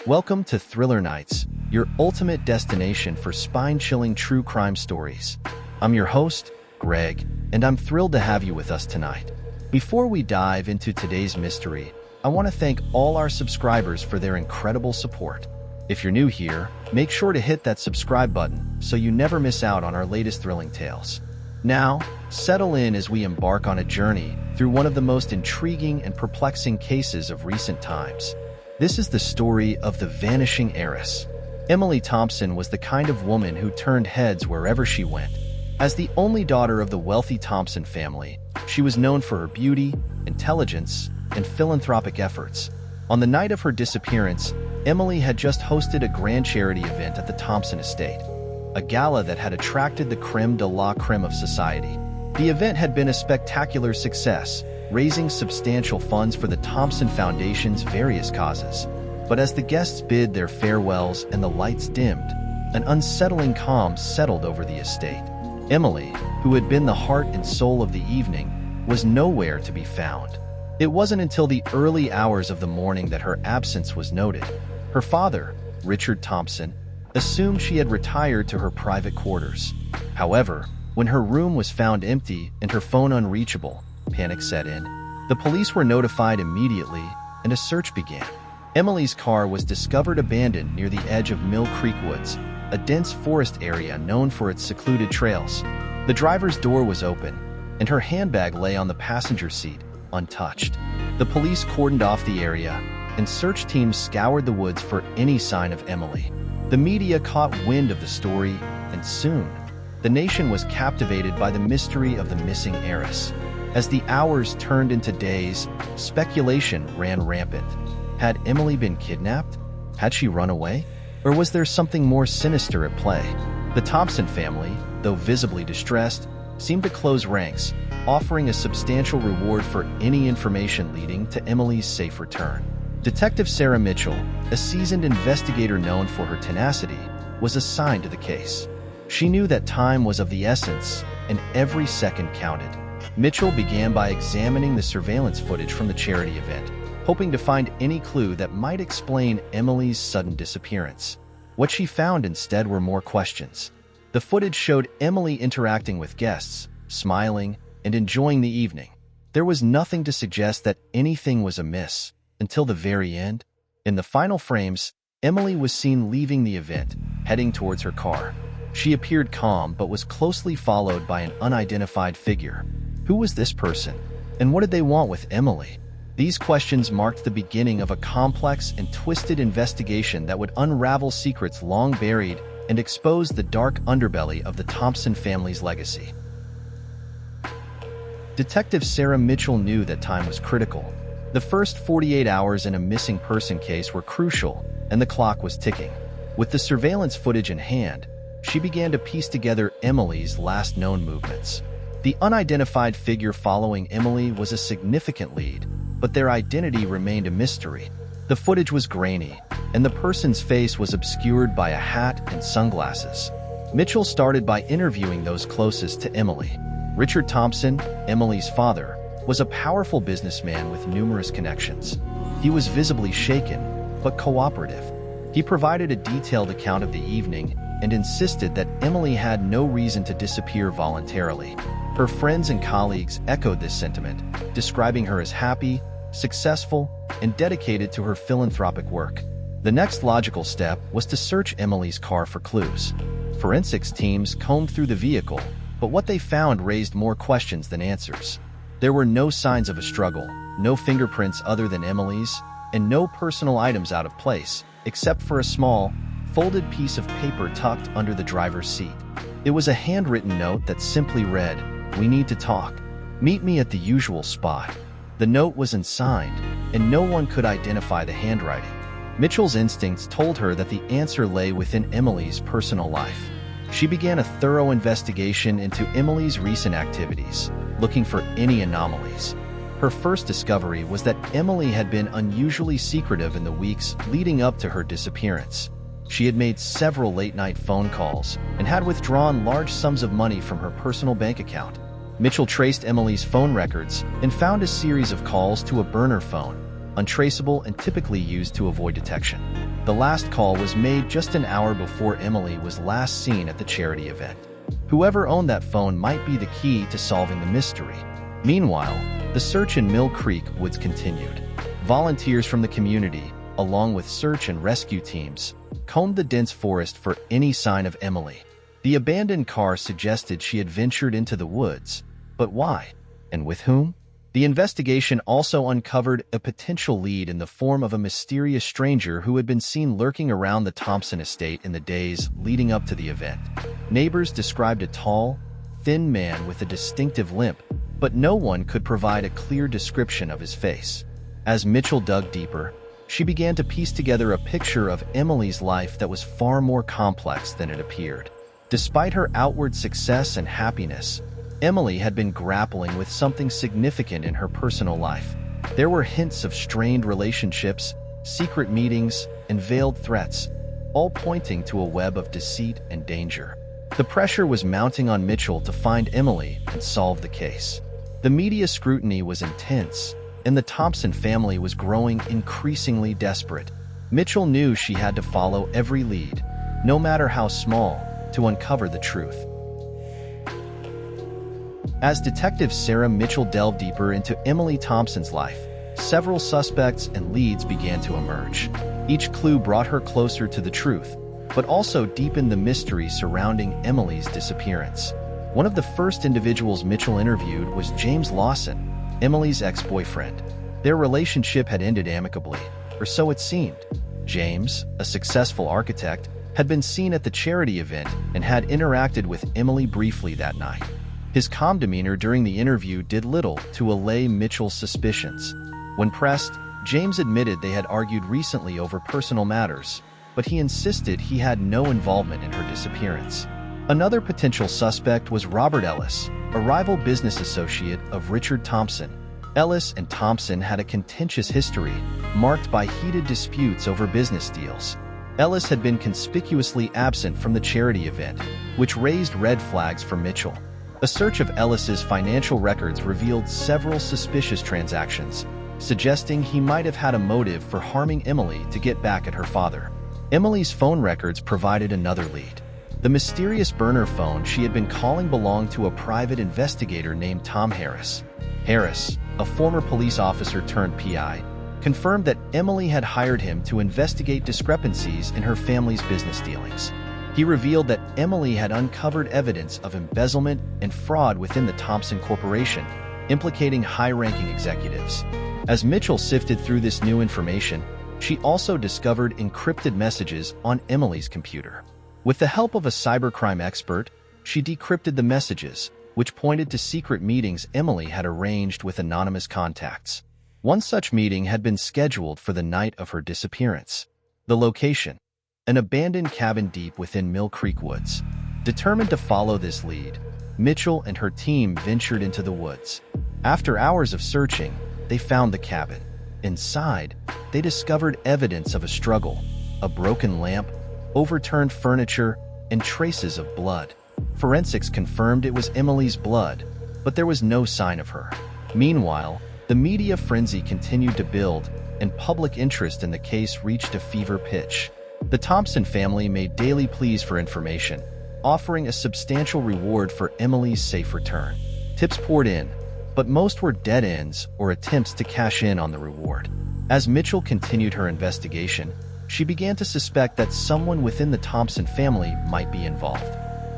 Welcome to Thriller Nights, your ultimate destination for spine-chilling true crime stories. I'm your host, Greg, and I'm thrilled to have you with us tonight. Before we dive into today's mystery, I want to thank all our subscribers for their incredible support. If you're new here, make sure to hit that subscribe button so you never miss out on our latest thrilling tales. Now, settle in as we embark on a journey through one of the most intriguing and perplexing cases of recent times. This is the story of the Vanishing Heiress. Emily Thompson was the kind of woman who turned heads wherever she went. As the only daughter of the wealthy Thompson family, she was known for her beauty, intelligence, and philanthropic efforts. On the night of her disappearance, Emily had just hosted a grand charity event at the Thompson estate, a gala that had attracted the crème de la crème of society. The event had been a spectacular success, raising substantial funds for the Thompson Foundation's various causes. But as the guests bid their farewells and the lights dimmed, an unsettling calm settled over the estate. Emily, who had been the heart and soul of the evening, was nowhere to be found. It wasn't until the early hours of the morning that her absence was noted. Her father, Richard Thompson, assumed she had retired to her private quarters. However, when her room was found empty and her phone unreachable, panic set in. The police were notified immediately, and a search began. Emily's car was discovered abandoned near the edge of Mill Creek Woods, a dense forest area known for its secluded trails. The driver's door was open, and her handbag lay on the passenger seat, untouched. The police cordoned off the area, and search teams scoured the woods for any sign of Emily. The media caught wind of the story, and soon, the nation was captivated by the mystery of the missing heiress. As the hours turned into days, speculation ran rampant. Had Emily been kidnapped? Had she run away? Or was there something more sinister at play? The Thompson family, though visibly distressed, seemed to close ranks, offering a substantial reward for any information leading to Emily's safe return. Detective Sarah Mitchell, a seasoned investigator known for her tenacity, was assigned to the case. She knew that time was of the essence, and every second counted. Mitchell began by examining the surveillance footage from the charity event, hoping to find any clue that might explain Emily's sudden disappearance. What she found instead were more questions. The footage showed Emily interacting with guests, smiling, and enjoying the evening. There was nothing to suggest that anything was amiss, until the very end. In the final frames, Emily was seen leaving the event, heading towards her car. She appeared calm but was closely followed by an unidentified figure. Who was this person, and what did they want with Emily? These questions marked the beginning of a complex and twisted investigation that would unravel secrets long buried and expose the dark underbelly of the Thompson family's legacy. Detective Sarah Mitchell knew that time was critical. The first 48 hours in a missing person case were crucial, and the clock was ticking. With the surveillance footage in hand, she began to piece together Emily's last known movements. The unidentified figure following Emily was a significant lead, but their identity remained a mystery. The footage was grainy, and the person's face was obscured by a hat and sunglasses. Mitchell started by interviewing those closest to Emily. Richard Thompson, Emily's father, was a powerful businessman with numerous connections. He was visibly shaken, but cooperative. He provided a detailed account of the evening and insisted that Emily had no reason to disappear voluntarily. Her friends and colleagues echoed this sentiment, describing her as happy, successful, and dedicated to her philanthropic work. The next logical step was to search Emily's car for clues. Forensics teams combed through the vehicle, but what they found raised more questions than answers. There were no signs of a struggle, no fingerprints other than Emily's, and no personal items out of place, except for a small, folded piece of paper tucked under the driver's seat. It was a handwritten note that simply read, "We need to talk. Meet me at the usual spot." The note was unsigned, and no one could identify the handwriting. Mitchell's instincts told her that the answer lay within Emily's personal life. She began a thorough investigation into Emily's recent activities, looking for any anomalies. Her first discovery was that Emily had been unusually secretive in the weeks leading up to her disappearance. She had made several late-night phone calls and had withdrawn large sums of money from her personal bank account. Mitchell traced Emily's phone records and found a series of calls to a burner phone, untraceable, and typically used to avoid detection. The last call was made just an hour before Emily was last seen at the charity event. Whoever owned that phone might be the key to solving the mystery. Meanwhile, the search in Mill Creek woods continued. Volunteers from the community, along with search and rescue teams, combed the dense forest for any sign of Emily. The abandoned car suggested she had ventured into the woods, but why? And with whom? The investigation also uncovered a potential lead in the form of a mysterious stranger who had been seen lurking around the Thompson estate in the days leading up to the event. Neighbors described a tall, thin man with a distinctive limp, but no one could provide a clear description of his face. As Mitchell dug deeper, she began to piece together a picture of Emily's life that was far more complex than it appeared. Despite her outward success and happiness, Emily had been grappling with something significant in her personal life. There were hints of strained relationships, secret meetings, and veiled threats, all pointing to a web of deceit and danger. The pressure was mounting on Mitchell to find Emily and solve the case. The media scrutiny was intense, and the Thompson family was growing increasingly desperate. Mitchell knew she had to follow every lead, no matter how small, to uncover the truth. As Detective Sarah Mitchell delved deeper into Emily Thompson's life, several suspects and leads began to emerge. Each clue brought her closer to the truth, but also deepened the mystery surrounding Emily's disappearance. One of the first individuals Mitchell interviewed was James Lawson, Emily's ex-boyfriend. Their relationship had ended amicably, or so it seemed. James, a successful architect, had been seen at the charity event and had interacted with Emily briefly that night. His calm demeanor during the interview did little to allay Mitchell's suspicions. When pressed, James admitted they had argued recently over personal matters, but he insisted he had no involvement in her disappearance. Another potential suspect was Robert Ellis, a rival business associate of Richard Thompson. Ellis and Thompson had a contentious history, marked by heated disputes over business deals. Ellis had been conspicuously absent from the charity event, which raised red flags for Mitchell. A search of Ellis's financial records revealed several suspicious transactions, suggesting he might have had a motive for harming Emily to get back at her father. Emily's phone records provided another lead. The mysterious burner phone she had been calling belonged to a private investigator named Tom Heiress. Heiress, a former police officer turned PI, confirmed that Emily had hired him to investigate discrepancies in her family's business dealings. He revealed that Emily had uncovered evidence of embezzlement and fraud within the Thompson Corporation, implicating high-ranking executives. As Mitchell sifted through this new information, she also discovered encrypted messages on Emily's computer. With the help of a cybercrime expert, she decrypted the messages, which pointed to secret meetings Emily had arranged with anonymous contacts. One such meeting had been scheduled for the night of her disappearance. The location: an abandoned cabin deep within Mill Creek woods. Determined to follow this lead, Mitchell and her team ventured into the woods. After hours of searching, they found the cabin. Inside, they discovered evidence of a struggle: a broken lamp, overturned furniture, and traces of blood. Forensics confirmed it was Emily's blood, but there was no sign of her. Meanwhile, the media frenzy continued to build, and public interest in the case reached a fever pitch. The Thompson family made daily pleas for information, offering a substantial reward for Emily's safe return. Tips poured in, but most were dead ends or attempts to cash in on the reward. As Mitchell continued her investigation, she began to suspect that someone within the Thompson family might be involved.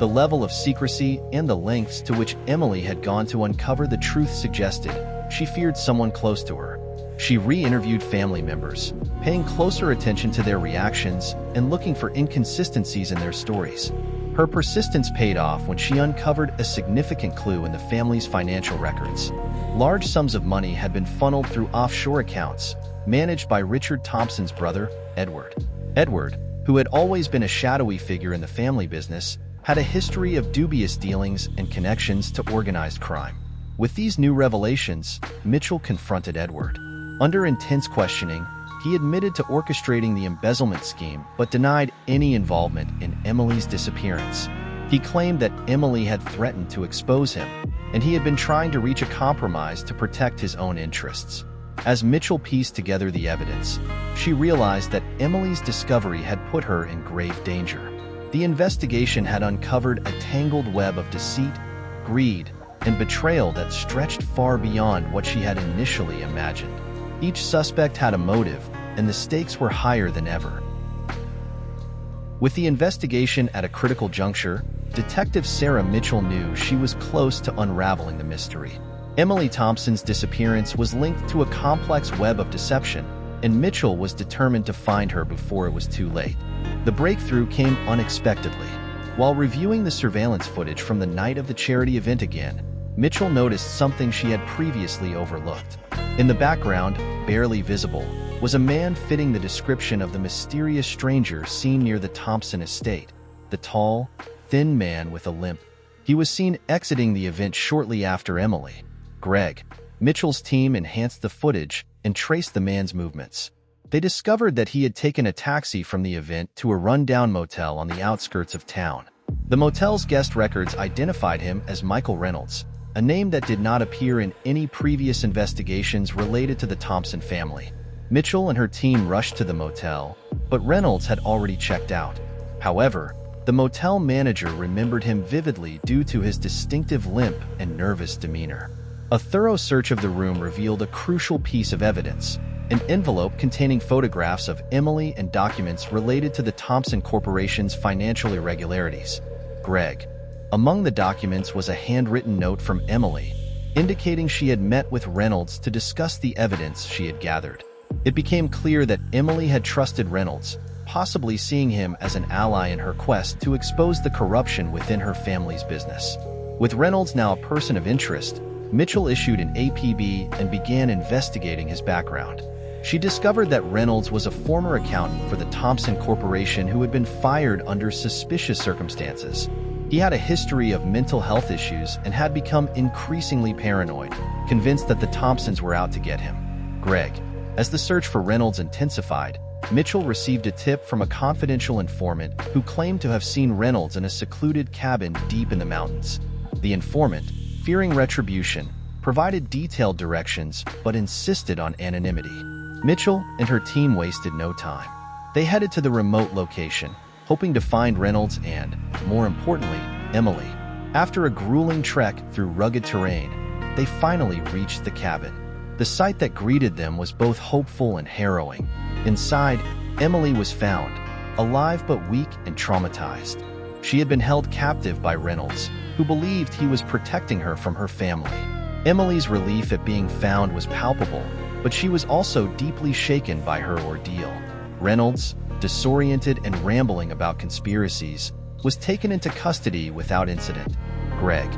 The level of secrecy and the lengths to which Emily had gone to uncover the truth suggested she feared someone close to her. She re-interviewed family members, paying closer attention to their reactions and looking for inconsistencies in their stories. Her persistence paid off when she uncovered a significant clue in the family's financial records. Large sums of money had been funneled through offshore accounts, managed by Richard Thompson's brother, Edward. Edward, who had always been a shadowy figure in the family business, had a history of dubious dealings and connections to organized crime. With these new revelations, Mitchell confronted Edward. Under intense questioning, he admitted to orchestrating the embezzlement scheme but denied any involvement in Emily's disappearance. He claimed that Emily had threatened to expose him, and he had been trying to reach a compromise to protect his own interests. As Mitchell pieced together the evidence, she realized that Emily's discovery had put her in grave danger. The investigation had uncovered a tangled web of deceit, greed, and betrayal that stretched far beyond what she had initially imagined. Each suspect had a motive, and the stakes were higher than ever. With the investigation at a critical juncture, Detective Sarah Mitchell knew she was close to unraveling the mystery. Emily Thompson's disappearance was linked to a complex web of deception, and Mitchell was determined to find her before it was too late. The breakthrough came unexpectedly. While reviewing the surveillance footage from the night of the charity event again, Mitchell noticed something she had previously overlooked. In the background, barely visible, was a man fitting the description of the mysterious stranger seen near the Thompson estate, the tall, thin man with a limp. He was seen exiting the event shortly after Emily. Greg, Mitchell's team enhanced the footage and traced the man's movements. They discovered that he had taken a taxi from the event to a rundown motel on the outskirts of town. The motel's guest records identified him as Michael Reynolds, a name that did not appear in any previous investigations related to the Thompson family. Mitchell and her team rushed to the motel, but Reynolds had already checked out. However, the motel manager remembered him vividly due to his distinctive limp and nervous demeanor. A thorough search of the room revealed a crucial piece of evidence, an envelope containing photographs of Emily and documents related to the Thompson Corporation's financial irregularities. Greg. Among the documents was a handwritten note from Emily, indicating she had met with Reynolds to discuss the evidence she had gathered. It became clear that Emily had trusted Reynolds, possibly seeing him as an ally in her quest to expose the corruption within her family's business. With Reynolds now a person of interest, Mitchell issued an APB and began investigating his background. She discovered that Reynolds was a former accountant for the Thompson Corporation who had been fired under suspicious circumstances. He had a history of mental health issues and had become increasingly paranoid, convinced that the Thompsons were out to get him. Greg. As the search for Reynolds intensified, Mitchell received a tip from a confidential informant who claimed to have seen Reynolds in a secluded cabin deep in the mountains. The informant, fearing retribution, provided detailed directions but insisted on anonymity. Mitchell and her team wasted no time. They headed to the remote location, hoping to find Reynolds and, more importantly, Emily. After a grueling trek through rugged terrain, they finally reached the cabin. The sight that greeted them was both hopeful and harrowing. Inside, Emily was found, alive but weak and traumatized. She had been held captive by Reynolds, who believed he was protecting her from her family. Emily's relief at being found was palpable, but she was also deeply shaken by her ordeal. Reynolds, disoriented and rambling about conspiracies, was taken into custody without incident. Greg.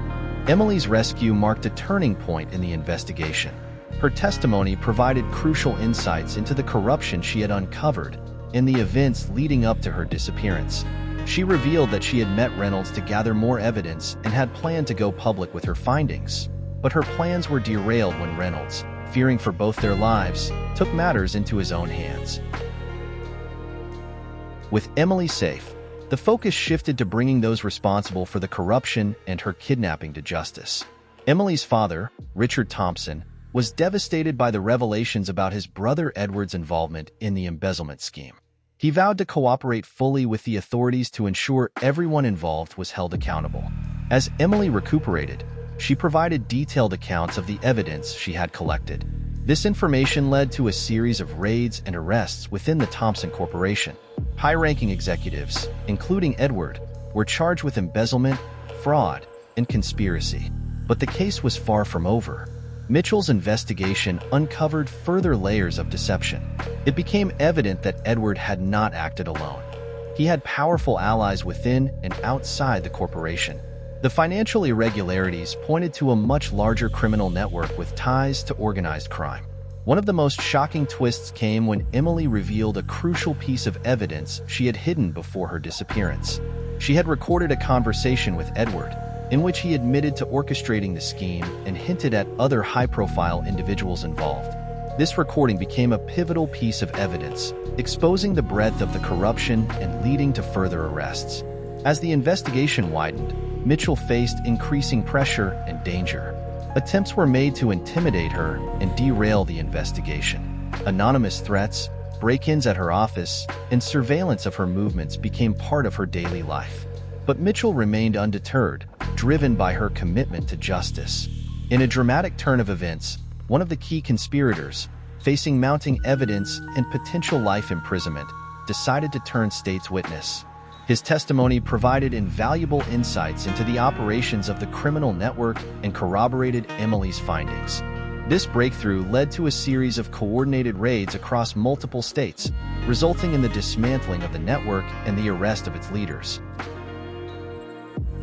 Emily's rescue marked a turning point in the investigation. Her testimony provided crucial insights into the corruption she had uncovered and the events leading up to her disappearance. She revealed that she had met Reynolds to gather more evidence and had planned to go public with her findings. But her plans were derailed when Reynolds, fearing for both their lives, took matters into his own hands. With Emily safe, the focus shifted to bringing those responsible for the corruption and her kidnapping to justice. Emily's father, Richard Thompson, was devastated by the revelations about his brother Edward's involvement in the embezzlement scheme. He vowed to cooperate fully with the authorities to ensure everyone involved was held accountable. As Emily recuperated, she provided detailed accounts of the evidence she had collected. This information led to a series of raids and arrests within the Thompson Corporation. High-ranking executives, including Edward, were charged with embezzlement, fraud, and conspiracy. But the case was far from over. Mitchell's investigation uncovered further layers of deception. It became evident that Edward had not acted alone. He had powerful allies within and outside the corporation. The financial irregularities pointed to a much larger criminal network with ties to organized crime. One of the most shocking twists came when Emily revealed a crucial piece of evidence she had hidden before her disappearance. She had recorded a conversation with Edward, in which he admitted to orchestrating the scheme and hinted at other high-profile individuals involved. This recording became a pivotal piece of evidence, exposing the breadth of the corruption and leading to further arrests. As the investigation widened, Mitchell faced increasing pressure and danger. Attempts were made to intimidate her and derail the investigation. Anonymous threats, break-ins at her office, and surveillance of her movements became part of her daily life. But Mitchell remained undeterred, driven by her commitment to justice. In a dramatic turn of events, one of the key conspirators, facing mounting evidence and potential life imprisonment, decided to turn state's witness. His testimony provided invaluable insights into the operations of the criminal network and corroborated Emily's findings. This breakthrough led to a series of coordinated raids across multiple states, resulting in the dismantling of the network and the arrest of its leaders.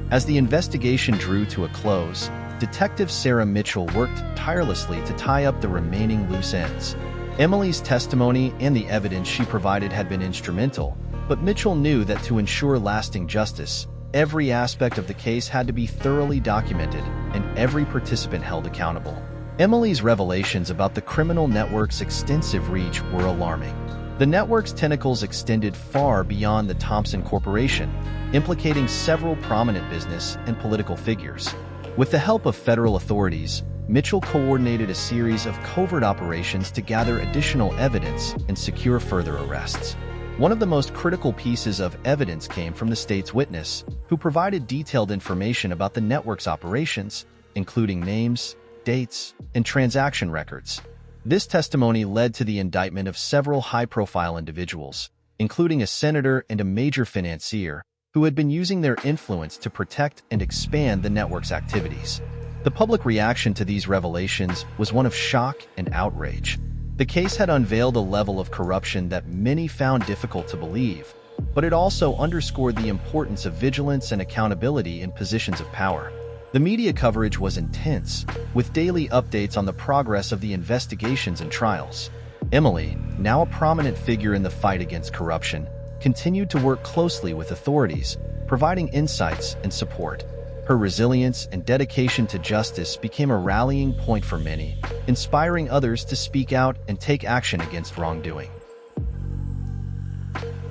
As the investigation drew to a close, Detective Sarah Mitchell worked tirelessly to tie up the remaining loose ends. Emily's testimony and the evidence she provided had been instrumental, but Mitchell knew that to ensure lasting justice, every aspect of the case had to be thoroughly documented and every participant held accountable. Emily's revelations about the criminal network's extensive reach were alarming. The network's tentacles extended far beyond the Thompson Corporation, implicating several prominent business and political figures. With the help of federal authorities, Mitchell coordinated a series of covert operations to gather additional evidence and secure further arrests. One of the most critical pieces of evidence came from the state's witness, who provided detailed information about the network's operations, including names, dates, and transaction records. This testimony led to the indictment of several high-profile individuals, including a senator and a major financier, who had been using their influence to protect and expand the network's activities. The public reaction to these revelations was one of shock and outrage. The case had unveiled a level of corruption that many found difficult to believe, but it also underscored the importance of vigilance and accountability in positions of power. The media coverage was intense, with daily updates on the progress of the investigations and trials. Emily, now a prominent figure in the fight against corruption, continued to work closely with authorities, providing insights and support. Her resilience and dedication to justice became a rallying point for many, inspiring others to speak out and take action against wrongdoing.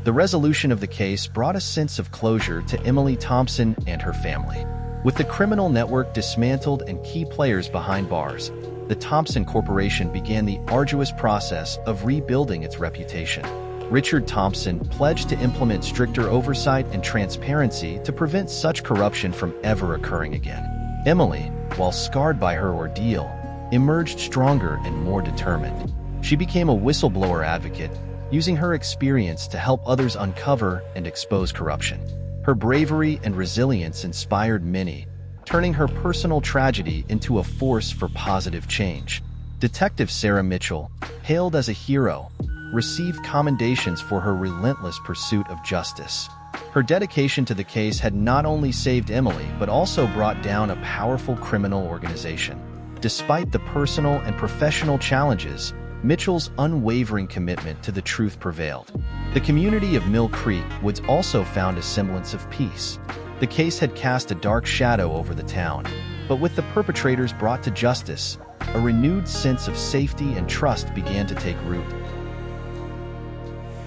The resolution of the case brought a sense of closure to Emily Thompson and her family. With the criminal network dismantled and key players behind bars, the Thompson Corporation began the arduous process of rebuilding its reputation. Richard Thompson pledged to implement stricter oversight and transparency to prevent such corruption from ever occurring again. Emily, while scarred by her ordeal, emerged stronger and more determined. She became a whistleblower advocate, using her experience to help others uncover and expose corruption. Her bravery and resilience inspired many, turning her personal tragedy into a force for positive change. Detective Sarah Mitchell, hailed as a hero, received commendations for her relentless pursuit of justice. Her dedication to the case had not only saved Emily but also brought down a powerful criminal organization. Despite the personal and professional challenges, Mitchell's unwavering commitment to the truth prevailed. The community of Mill Creek Woods also found a semblance of peace. The case had cast a dark shadow over the town, but with the perpetrators brought to justice, a renewed sense of safety and trust began to take root.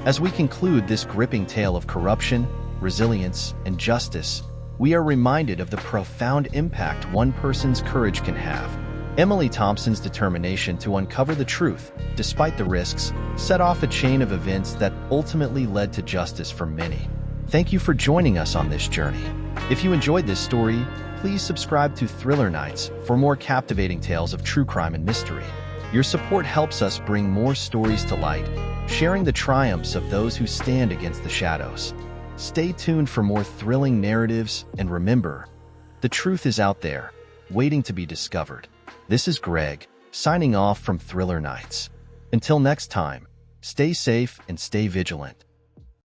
As we conclude this gripping tale of corruption, resilience, and justice, we are reminded of the profound impact one person's courage can have. Emily Thompson's determination to uncover the truth, despite the risks, set off a chain of events that ultimately led to justice for many. Thank you for joining us on this journey. If you enjoyed this story, please subscribe to Thriller Nights for more captivating tales of true crime and mystery. Your support helps us bring more stories to light, sharing the triumphs of those who stand against the shadows. Stay tuned for more thrilling narratives, and remember, the truth is out there, waiting to be discovered. This is Greg, signing off from Thriller Nights. Until next time, stay safe and stay vigilant.